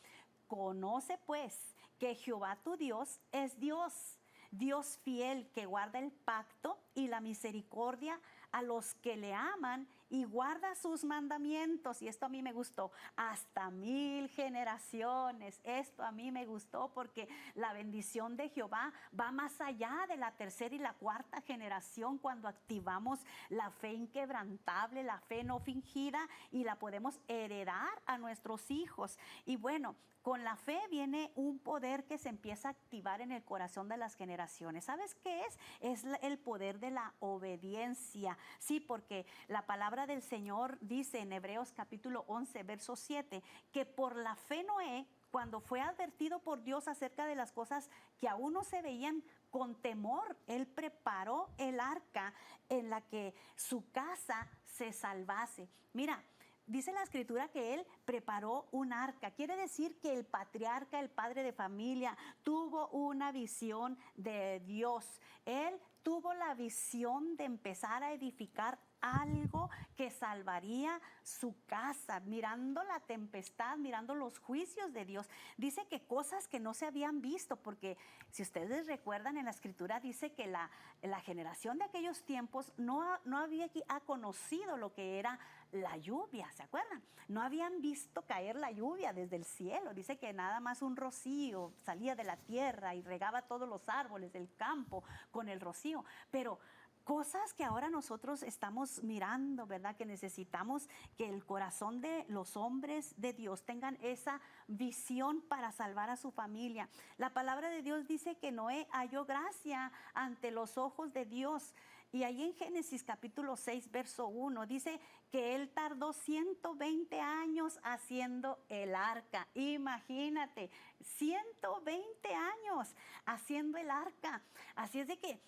conoce pues que Jehová tu Dios es Dios, Dios fiel que guarda el pacto y la misericordia a los que le aman y guarda sus mandamientos. Y esto a mí me gustó, hasta 1000 generaciones. Esto a mí me gustó porque la bendición de Jehová va más allá de la tercera y la cuarta generación cuando activamos la fe inquebrantable, la fe no fingida, y la podemos heredar a nuestros hijos. Y bueno, con la fe viene un poder que se empieza a activar en el corazón de las generaciones. ¿Sabes qué es? Es el poder de la obediencia. Sí, porque la palabra del Señor dice en Hebreos capítulo 11, verso 7, que por la fe Noé, cuando fue advertido por Dios acerca de las cosas que aún no se veían, con temor, él preparó el arca en la que su casa se salvase. Mira, dice la Escritura que él preparó un arca. Quiere decir que el patriarca, el padre de familia, tuvo una visión de Dios. Él tuvo la visión de empezar a edificar algo que salvaría su casa, mirando la tempestad, mirando los juicios de Dios. Dice que cosas que no se habían visto, porque si ustedes recuerdan en la Escritura dice que la generación de aquellos tiempos no había conocido lo que era la lluvia, ¿se acuerdan? No habían visto caer la lluvia desde el cielo. Dice que nada más un rocío salía de la tierra y regaba todos los árboles del campo con el rocío, pero cosas que ahora nosotros estamos mirando, ¿verdad? Que necesitamos que el corazón de los hombres de Dios tengan esa visión para salvar a su familia. La palabra de Dios dice que Noé halló gracia ante los ojos de Dios. Y ahí en Génesis capítulo 6, verso 1, dice que él tardó 120 años haciendo el arca. Imagínate, 120 años haciendo el arca. Así es de que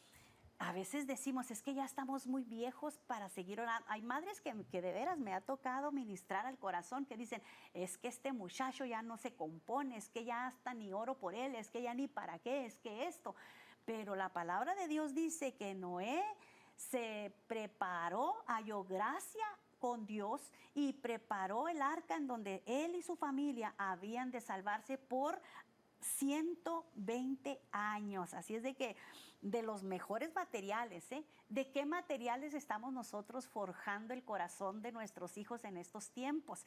a veces decimos, es que ya estamos muy viejos para seguir orando. Hay madres que de veras me ha tocado ministrar al corazón, que dicen, es que este muchacho ya no se compone, es que ya hasta ni oro por él, es que ya ni para qué, es que esto. Pero la palabra de Dios dice que Noé se preparó, halló gracia con Dios y preparó el arca en donde él y su familia habían de salvarse por 120 años. Así es de que de los mejores materiales, ¿eh? ¿De qué materiales estamos nosotros forjando el corazón de nuestros hijos en estos tiempos?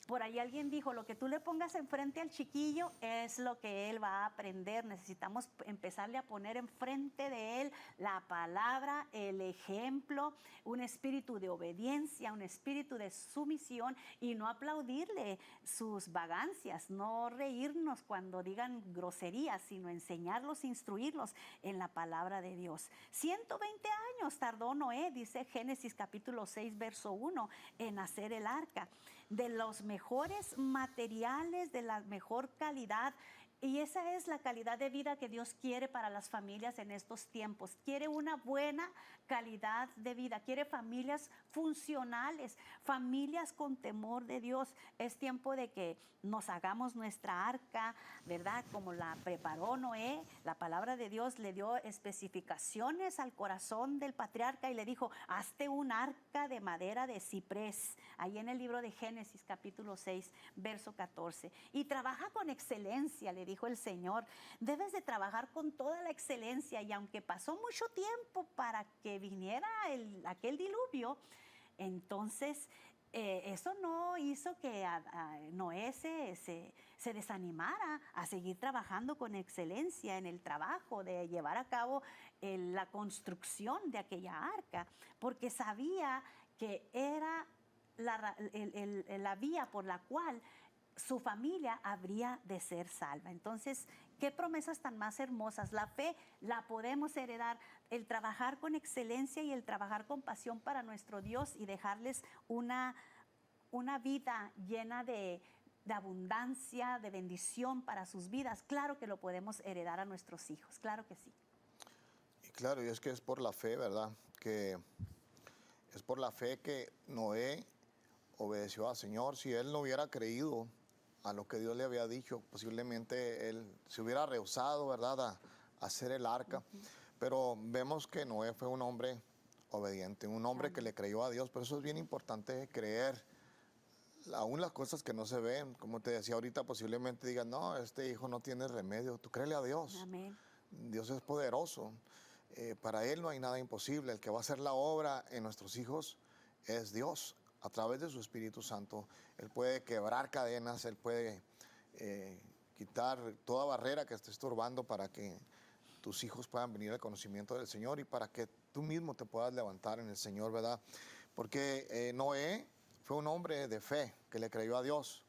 Por ahí alguien dijo, lo que tú le pongas enfrente al chiquillo es lo que él va a aprender. Necesitamos empezarle a poner enfrente de él la palabra, el ejemplo, un espíritu de obediencia, un espíritu de sumisión y no aplaudirle sus vagancias, no reírnos cuando digan groserías, sino enseñarlos, instruirlos en la palabra de Dios. 120 años tardó Noé, dice Génesis capítulo 6, verso 1, en hacer el arca. De los mejores materiales, de la mejor calidad. Y esa es la calidad de vida que Dios quiere para las familias en estos tiempos. Quiere una buena calidad de vida, quiere familias funcionales, familias con temor de Dios. Es tiempo de que nos hagamos nuestra arca, ¿verdad? Como la preparó Noé, la palabra de Dios le dio especificaciones al corazón del patriarca y le dijo, hazte un arca de madera de ciprés, ahí en el libro de Génesis capítulo 6, verso 14. Y trabaja con excelencia, le dijo el Señor, debes de trabajar con toda la excelencia y aunque pasó mucho tiempo para que viniera aquel diluvio, entonces eso no hizo que Noé se desanimara a seguir trabajando con excelencia en el trabajo de llevar a cabo la construcción de aquella arca, porque sabía que era la vía por la cual su familia habría de ser salva. Entonces, qué promesas tan más hermosas. La fe la podemos heredar, el trabajar con excelencia y el trabajar con pasión para nuestro Dios y dejarles una vida llena de abundancia, de bendición para sus vidas. Claro que lo podemos heredar a nuestros hijos, claro que sí. Y claro, y es que es por la fe, ¿verdad? Que es por la fe que Noé obedeció al Señor. Si él no hubiera creído a lo que Dios le había dicho, posiblemente él se hubiera rehusado, ¿verdad?, a hacer el arca. Pero vemos que Noé fue un hombre obediente, un hombre que le creyó a Dios. Por eso es bien importante creer, aún las cosas que no se ven. Como te decía ahorita, posiblemente digan, no, este hijo no tiene remedio. Tú créele a Dios. Amén. Dios es poderoso. Para Él no hay nada imposible. El que va a hacer la obra en nuestros hijos es Dios. A través de su Espíritu Santo, Él puede quebrar cadenas, Él puede quitar toda barrera que esté estorbando para que tus hijos puedan venir al conocimiento del Señor y para que tú mismo te puedas levantar en el Señor, ¿verdad? Porque Noé fue un hombre de fe que le creyó a Dios.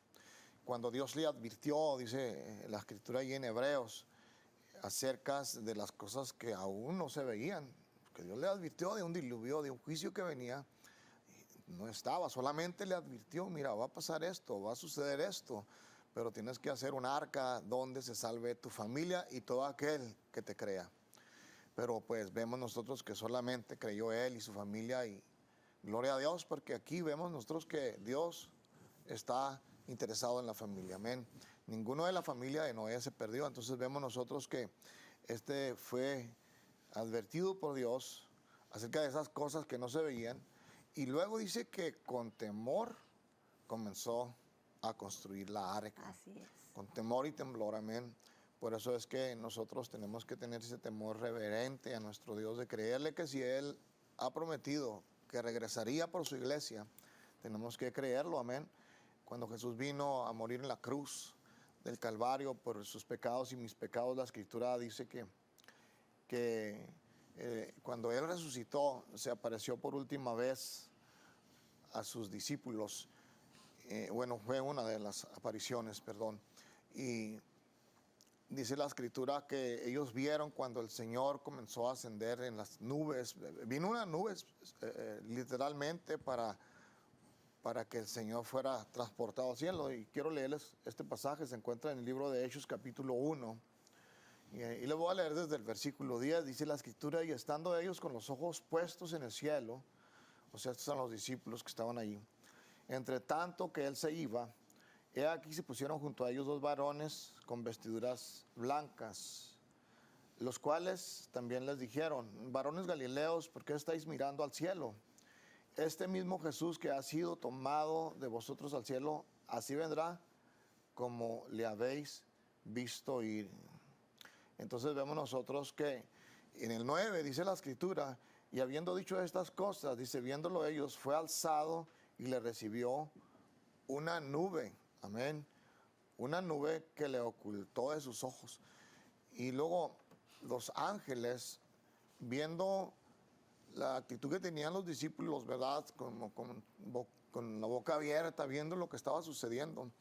Cuando Dios le advirtió, dice la Escritura ahí en Hebreos, acerca de las cosas que aún no se veían, que Dios le advirtió de un diluvio, de un juicio que venía. No estaba, solamente le advirtió, mira, va a pasar esto, va a suceder esto, pero tienes que hacer un arca donde se salve tu familia y todo aquel que te crea. Pero pues vemos nosotros que solamente creyó él y su familia y gloria a Dios, porque aquí vemos nosotros que Dios está interesado en la familia, amén. Ninguno de la familia de Noé se perdió, entonces vemos nosotros que este fue advertido por Dios acerca de esas cosas que no se veían. Y luego dice que con temor comenzó a construir la arca. Así es. Con temor y temblor, amén. Por eso es que nosotros tenemos que tener ese temor reverente a nuestro Dios, de creerle que si Él ha prometido que regresaría por su iglesia, tenemos que creerlo, amén. Cuando Jesús vino a morir en la cruz del Calvario por sus pecados y mis pecados, la Escritura dice que cuando Él resucitó, se apareció por última vez a sus discípulos. Fue una de las apariciones, perdón. Y dice la Escritura que ellos vieron cuando el Señor comenzó a ascender en las nubes. Vino una nube literalmente para que el Señor fuera transportado al cielo. Y quiero leerles este pasaje, se encuentra en el libro de Hechos capítulo 1. Y le voy a leer desde el versículo 10, dice la Escritura, y estando ellos con los ojos puestos en el cielo, o sea, estos son los discípulos que estaban allí, entre tanto que él se iba, he aquí se pusieron junto a ellos dos varones con vestiduras blancas, los cuales también les dijeron, varones galileos, ¿por qué estáis mirando al cielo? Este mismo Jesús que ha sido tomado de vosotros al cielo, así vendrá como le habéis visto ir. Entonces vemos nosotros que en el 9 dice la escritura, y habiendo dicho estas cosas, dice, viéndolo ellos, fue alzado y le recibió una nube, amén, una nube que le ocultó de sus ojos. Y luego los ángeles, viendo la actitud que tenían los discípulos, ¿verdad? Con la boca abierta, viendo lo que estaba sucediendo.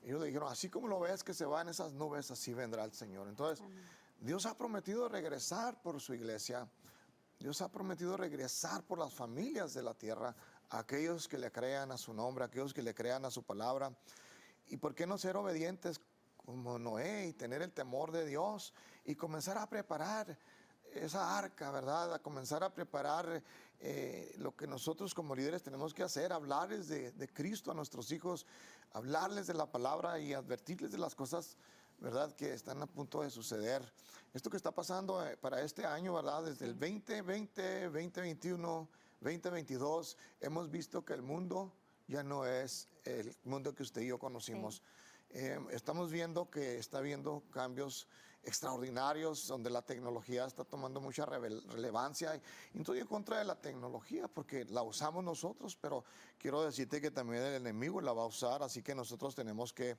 Ellos le dijeron, así como lo ves que se van esas nubes, así vendrá el Señor. Entonces, amén. Dios ha prometido regresar por su iglesia. Dios ha prometido regresar por las familias de la tierra, a aquellos que le crean a su nombre, a aquellos que le crean a su palabra. ¿Y por qué no ser obedientes como Noé y tener el temor de Dios y comenzar a preparar esa arca, ¿verdad? A comenzar a preparar lo que nosotros como líderes tenemos que hacer, hablarles de Cristo a nuestros hijos, hablarles de la palabra y advertirles de las cosas, ¿verdad?, que están a punto de suceder. Esto que está pasando para este año, ¿verdad?, desde el 2020, 2021, 2022, hemos visto que el mundo ya no es el mundo que usted y yo conocimos. Sí. Estamos viendo que está habiendo cambios extraordinarios donde la tecnología está tomando mucha relevancia. Y no estoy en contra de la tecnología porque la usamos nosotros, pero quiero decirte que también el enemigo la va a usar, así que nosotros tenemos que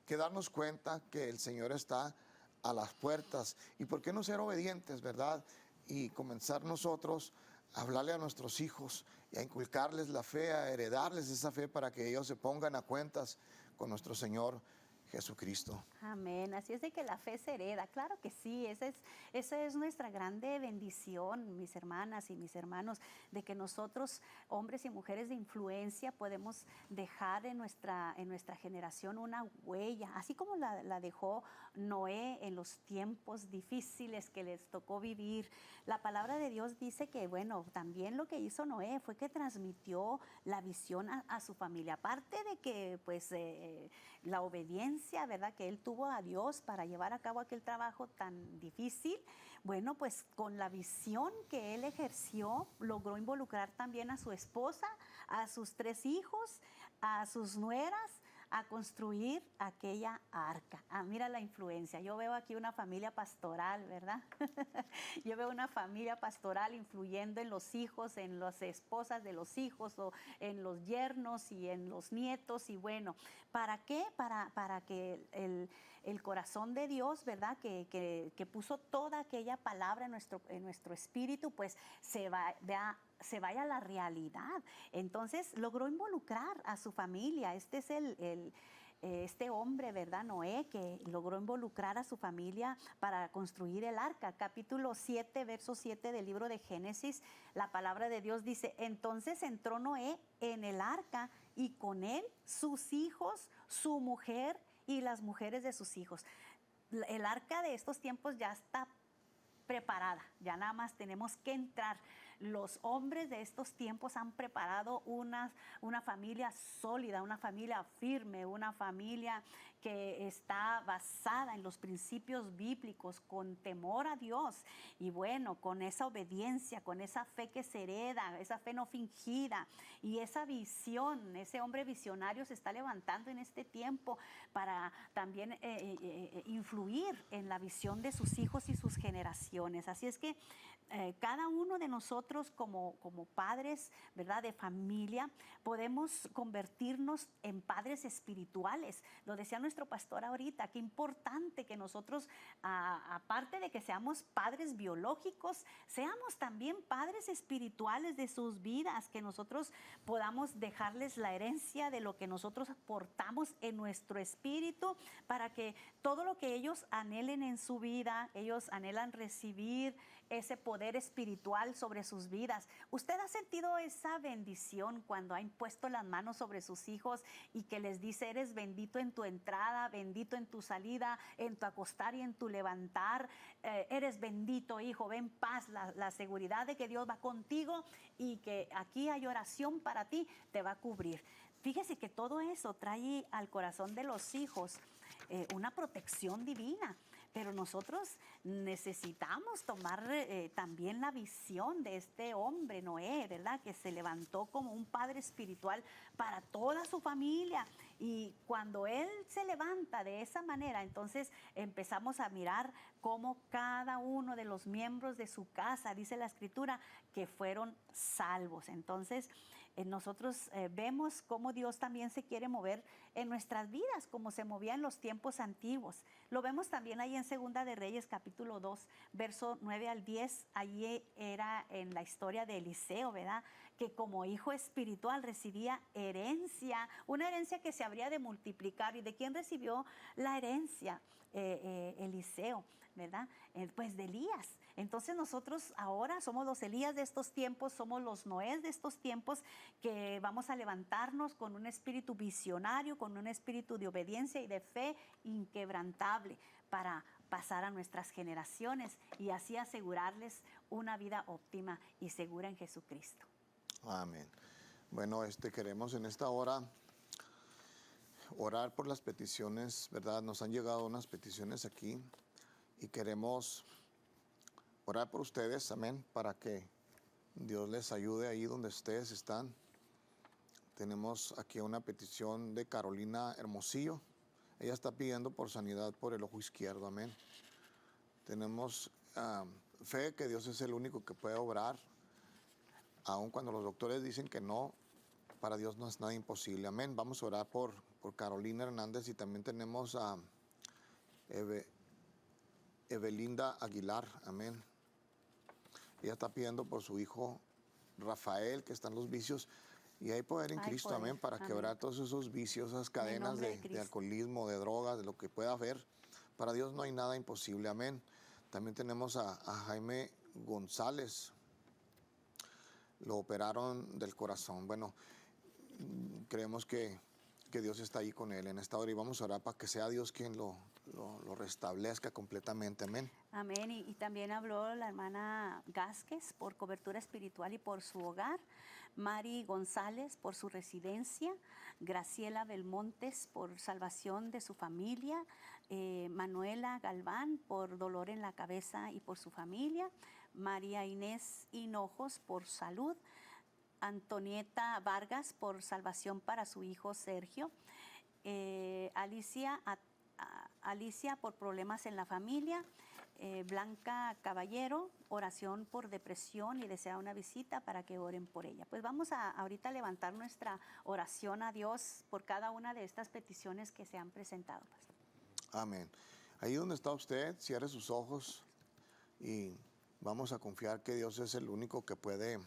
darnos cuenta que el Señor está a las puertas. ¿Y por qué no ser obedientes, verdad? Y comenzar nosotros a hablarle a nuestros hijos y a inculcarles la fe, a heredarles esa fe para que ellos se pongan a cuentas con nuestro Señor Jesucristo. Amén. Así es de que la fe se hereda. Claro que sí, esa es nuestra grande bendición, mis hermanas y mis hermanos, de que nosotros, hombres y mujeres de influencia, podemos dejar en nuestra generación una huella, así como la dejó Noé en los tiempos difíciles que les tocó vivir. La palabra de Dios dice que, bueno, también lo que hizo Noé fue que transmitió la visión a su familia. Aparte de que, pues, la obediencia, ¿verdad?, que él tuvo a Dios para llevar a cabo aquel trabajo tan difícil, bueno, pues con la visión que él ejerció, logró involucrar también a su esposa, a sus 3 hijos, a sus nueras, a construir aquella arca. Mira la influencia. Yo veo aquí una familia pastoral, ¿verdad? Yo veo una familia pastoral influyendo en los hijos, en las esposas de los hijos, o en los yernos y en los nietos. Y bueno, ¿para qué? Para que el corazón de Dios, ¿verdad?, que puso toda aquella palabra en nuestro espíritu, pues se vaya a la realidad. Entonces logró involucrar a su familia. Este es este hombre, ¿verdad?, Noé, que logró involucrar a su familia para construir el arca. Capítulo 7, verso 7 del libro de Génesis, la palabra de Dios dice, entonces entró Noé en el arca y con él sus hijos, su mujer y las mujeres de sus hijos. El arca de estos tiempos ya está preparada, ya nada más tenemos que entrar. Los hombres de estos tiempos han preparado una familia sólida, una familia firme, una familia que está basada en los principios bíblicos, con temor a Dios y bueno, con esa obediencia, con esa fe que se hereda, esa fe no fingida y esa visión. Ese hombre visionario se está levantando en este tiempo para también influir en la visión de sus hijos y sus generaciones. Así es que cada uno de nosotros como padres, ¿verdad?, de familia, podemos convertirnos en padres espirituales. Lo decía nuestro pastor ahorita, qué importante que nosotros, aparte de que seamos padres biológicos, seamos también padres espirituales de sus vidas, que nosotros podamos dejarles la herencia de lo que nosotros portamos en nuestro espíritu, para que todo lo que ellos anhelen en su vida, ellos anhelan recibir ese poder espiritual sobre sus vidas. ¿Usted ha sentido esa bendición cuando ha impuesto las manos sobre sus hijos y que les dice, eres bendito en tu entrada, bendito en tu salida, en tu acostar y en tu levantar? Eres bendito, hijo, ven paz, la seguridad de que Dios va contigo y que aquí hay oración para ti, te va a cubrir. Fíjese que todo eso trae al corazón de los hijos una protección divina. pero nosotros necesitamos tomar también la visión de este hombre, Noé, ¿verdad? Que se levantó como un padre espiritual para toda su familia. Y cuando él se levanta de esa manera, entonces empezamos a mirar cómo cada uno de los miembros de su casa, dice la Escritura, que fueron salvos. Entonces, nosotros vemos cómo Dios también se quiere mover en nuestras vidas, como se movía en los tiempos antiguos. Lo vemos también ahí en Segunda de Reyes, capítulo 2, verso 9 al 10. Allí era en la historia de Eliseo, ¿verdad? Que como hijo espiritual recibía herencia, una herencia que se habría de multiplicar. ¿Y de quién recibió la herencia? Eliseo, ¿verdad? Pues de Elías. Entonces nosotros ahora somos los Elías de estos tiempos, somos los Noés de estos tiempos, que vamos a levantarnos con un espíritu visionario, con un espíritu de obediencia y de fe inquebrantable para pasar a nuestras generaciones y así asegurarles una vida óptima y segura en Jesucristo. Amén. Bueno, queremos en esta hora orar por las peticiones, ¿verdad? Nos han llegado unas peticiones aquí y queremos orar por ustedes, amén, para que Dios les ayude ahí donde ustedes están. Tenemos aquí una petición de Carolina Hermosillo. Ella está pidiendo por sanidad por el ojo izquierdo, amén. Tenemos fe que Dios es el único que puede obrar, aun cuando los doctores dicen que no. Para Dios no es nada imposible, amén. Vamos a orar por Carolina Hernández y también tenemos a Evelinda Aguilar, amén. Ella está pidiendo por su hijo Rafael, que está en los vicios, y hay poder en Cristo, poder, amén, para quebrar todos esos vicios, esas cadenas de alcoholismo, de drogas, de lo que pueda haber. Para Dios no hay nada imposible, amén. También tenemos a Jaime González. Lo operaron del corazón. Bueno, creemos que Dios está ahí con él en esta hora y vamos a orar para que sea Dios quien lo restablezca completamente, amén. Amén. Y también habló la hermana Gásquez por cobertura espiritual y por su hogar, Mari González por su residencia, Graciela Belmontes por salvación de su familia, Manuela Galván por dolor en la cabeza y por su familia, María Inés Hinojos por salud, Antonieta Vargas por salvación para su hijo Sergio, Alicia por problemas en la familia, Blanca Caballero, oración por depresión y desea una visita para que oren por ella. Pues vamos a ahorita levantar nuestra oración a Dios por cada una de estas peticiones que se han presentado, pastor. Amén. Ahí donde está usted, cierre sus ojos y vamos a confiar que Dios es el único que puede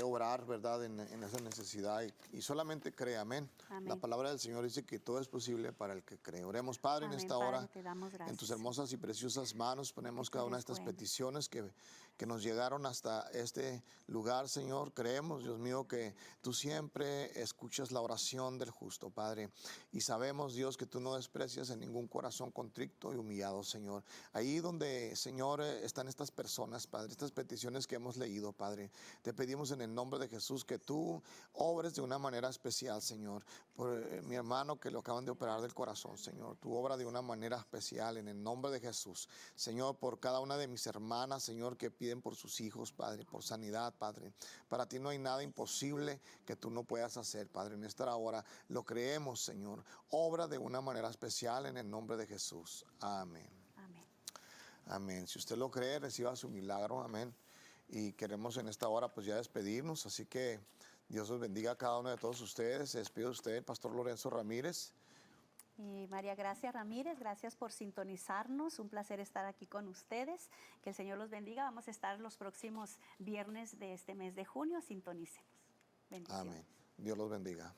obrar, ¿verdad?, en esa necesidad y solamente cree, amén. Amén. La palabra del Señor dice que todo es posible para el que cree. Oremos, Padre, Amén, en esta Padre, hora, te damos gracias. en tus hermosas y preciosas manos ponemos tú cada una de eres estas bueno. peticiones que nos llegaron hasta este lugar, Señor. Creemos, Dios mío, que tú siempre escuchas la oración del justo, Padre, y sabemos, Dios, que tú no desprecias en ningún corazón contrito y humillado, Señor. Ahí donde, Señor, están estas personas, Padre, estas peticiones que hemos leído, Padre, te pedimos en el nombre de Jesús que tú obres de una manera especial, Señor, por mi hermano que lo acaban de operar del corazón, Señor. Tú obra de una manera especial en el nombre de Jesús, Señor, por cada una de mis hermanas, Señor, que piden por sus hijos, Padre, por sanidad, Padre. Para ti no hay nada imposible que tú no puedas hacer, Padre. En esta hora lo creemos, Señor. Obra de una manera especial en el nombre de Jesús. Amén. Amén. Amén. Si usted lo cree, reciba su milagro. Amén. Y queremos en esta hora pues ya despedirnos, así que Dios los bendiga a cada uno de todos ustedes. Se despide de usted, el pastor Lorenzo Ramírez. Y María Gracia Ramírez, gracias por sintonizarnos. Un placer estar aquí con ustedes. Que el Señor los bendiga. Vamos a estar los próximos viernes de este mes de junio. Sintonícenos. Bendiciones. Amén. Dios los bendiga.